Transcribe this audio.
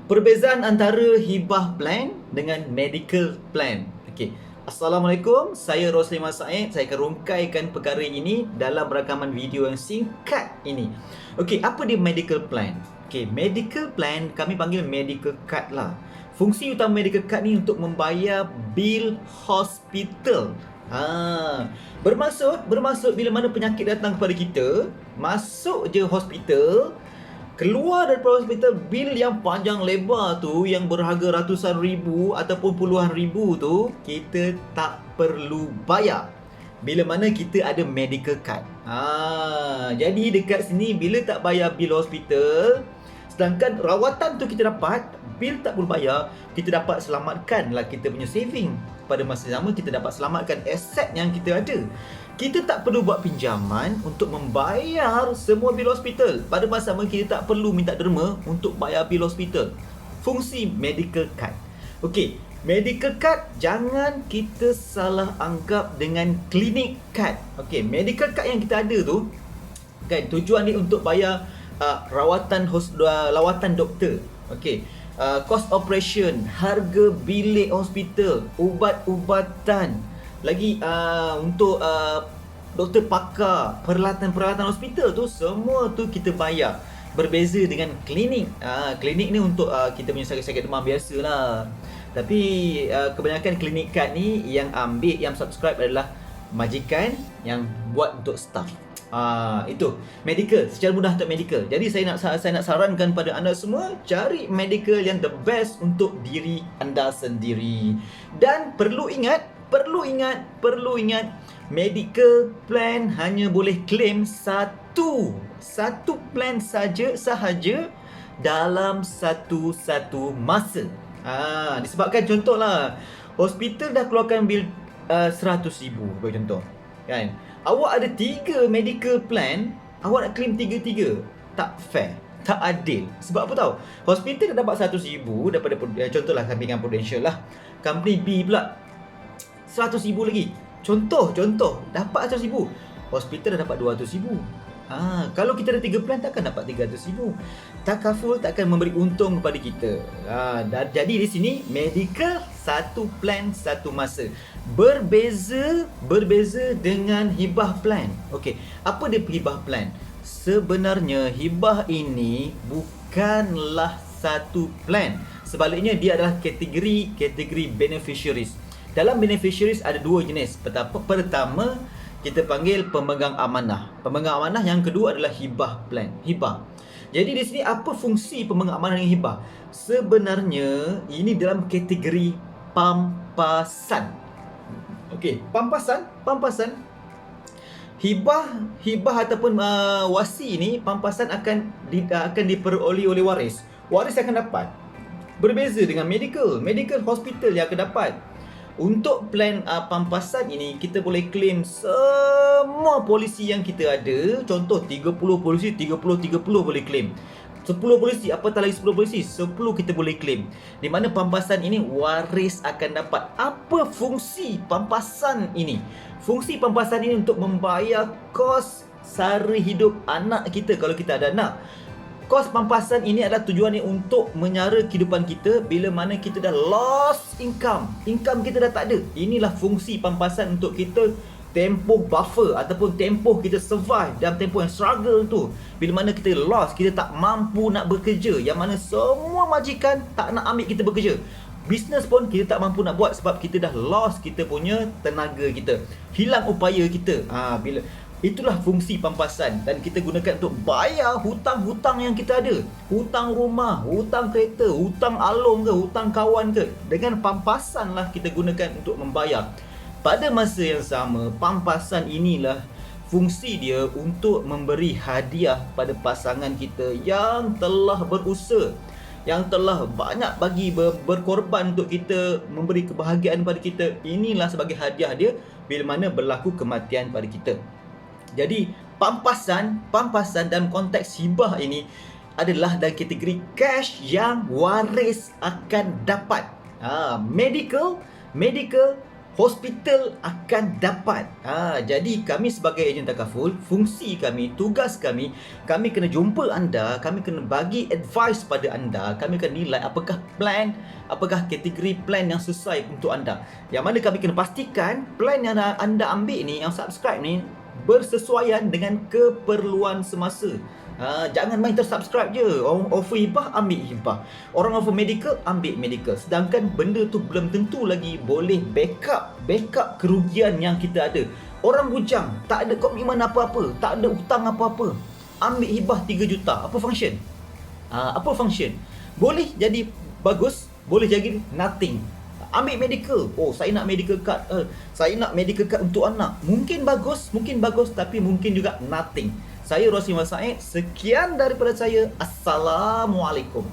Perbezaan antara hibah plan dengan medical plan. Okey. Assalamualaikum, saya Rosliman Said. Saya akan rungkaikan perkara ini dalam rakaman video yang singkat ini. Okey, apa dia medical plan? Okey, medical plan kami panggil medical card lah. Fungsi utama medical card ni untuk membayar bil hospital. Bermaksud bila mana penyakit datang kepada kita, masuk je hospital, keluar daripada hospital, bil yang panjang lebar tu, yang berharga ratusan ribu ataupun puluhan ribu tu, kita tak perlu bayar bila mana kita ada medical card. Jadi dekat sini, bila tak bayar bil hospital, sedangkan rawatan tu kita dapat, bil tak perlu bayar, kita dapat selamatkan lah kita punya saving. Pada masa sama, kita dapat selamatkan aset yang kita ada. Kita tak perlu buat pinjaman untuk membayar semua bil hospital. Pada masa sama, kita tak perlu minta derma untuk bayar bil hospital. Fungsi medical card. Okey, medical card jangan kita salah anggap dengan clinic card. Okey, medical card yang kita ada tu kan, tujuan dia untuk bayar lawatan doktor. Okey, cost operation, harga bilik hospital, ubat-ubatan, lagi untuk doktor pakar, peralatan-peralatan hospital tu, semua tu kita bayar. Berbeza dengan klinik. Klinik ni untuk kita punya sakit-sakit demam biasa lah. Tapi kebanyakan klinik card ni yang ambil, yang subscribe adalah majikan yang buat untuk staff. Itu medical, secara mudah untuk medical. Jadi saya nak sarankan pada anda semua, cari medical yang the best untuk diri anda sendiri. Dan perlu ingat, medical plan hanya boleh claim satu plan sahaja dalam satu masa. Disebabkan contohlah, hospital dah keluarkan bil 100,000 bagi contoh, kan? Awak ada 3 medical plan, awak nak claim 3-3. Tak fair, tak adil. Sebab apa tahu? Hospital dah dapat 100,000 daripada, contohlah sampingan Prudential lah. Company B pula 100,000 lagi. Contoh dapat 100,000. Hospital dah dapat 200,000. Kalau kita ada 3 plan, takkan dapat 300,000. Takaful takkan memberi untung kepada kita. Jadi di sini medical satu plan satu masa. Berbeza dengan hibah plan. Okey, apa dia hibah plan? Sebenarnya hibah ini bukanlah satu plan. Sebaliknya dia adalah kategori beneficiaries. Dalam beneficiaries ada 2 jenis. Pertama, kita panggil pemegang amanah. Pemegang amanah yang kedua adalah hibah plan. Hibah. Jadi di sini apa fungsi pemegang amanah dengan hibah? Sebenarnya ini dalam kategori pampasan. Okey, pampasan. Hibah ataupun wasi ni, pampasan akan diperoleh oleh waris. Waris akan dapat. Berbeza dengan medical hospital yang akan dapat. Untuk plan pampasan ini, kita boleh claim semua polisi yang kita ada. Contoh 30 polisi, 30 boleh claim. 10 polisi, apatah lagi 10 polisi, 10 kita boleh claim. Di mana pampasan ini waris akan dapat. Apa fungsi pampasan ini? Fungsi pampasan ini untuk membayar kos sara hidup anak kita kalau kita ada anak. Kos pampasan ini adalah tujuannya untuk menyara kehidupan kita bila mana kita dah lost income kita dah tak ada. Inilah fungsi pampasan untuk kita tempoh buffer ataupun tempoh kita survive dalam tempoh yang struggle tu. Bila mana kita lost, kita tak mampu nak bekerja, yang mana semua majikan tak nak ambil kita bekerja. Bisnes pun kita tak mampu nak buat sebab kita dah lost kita punya tenaga kita, hilang upaya kita. Itulah fungsi pampasan, dan kita gunakan untuk bayar hutang-hutang yang kita ada. Hutang rumah, hutang kereta, hutang alung ke, hutang kawan ke. Dengan pampasan lah kita gunakan untuk membayar. Pada masa yang sama, pampasan inilah fungsi dia untuk memberi hadiah pada pasangan kita yang telah berusaha, yang telah banyak bagi berkorban untuk kita, memberi kebahagiaan pada kita. Inilah sebagai hadiah dia bila mana berlaku kematian pada kita. Jadi pampasan dalam konteks hibah ini adalah dalam kategori cash yang waris akan dapat. Medical hospital akan dapat. Jadi kami sebagai ejen takaful, fungsi kami, tugas kami, kami kena jumpa anda, kami kena bagi advice pada anda, kami kena nilai apakah plan, apakah kategori plan yang sesuai untuk anda. Yang mana kami kena pastikan plan yang anda ambil ni, yang subscribe ni, bersesuaian dengan keperluan semasa. Jangan main tersubscribe je. Orang offer hibah, ambil hibah. Orang offer medical, ambil medical. Sedangkan benda tu belum tentu lagi boleh backup kerugian yang kita ada. Orang bujang, tak ada komitmen apa-apa, tak ada hutang apa-apa, ambil hibah 3 juta. Apa function? Apa function? Boleh jadi bagus, boleh jadi nothing. Ambil medical. Oh, saya nak medical card. Saya nak medical card untuk anak. Mungkin bagus, tapi mungkin juga nothing. Saya Rosli Said. Sekian daripada saya. Assalamualaikum.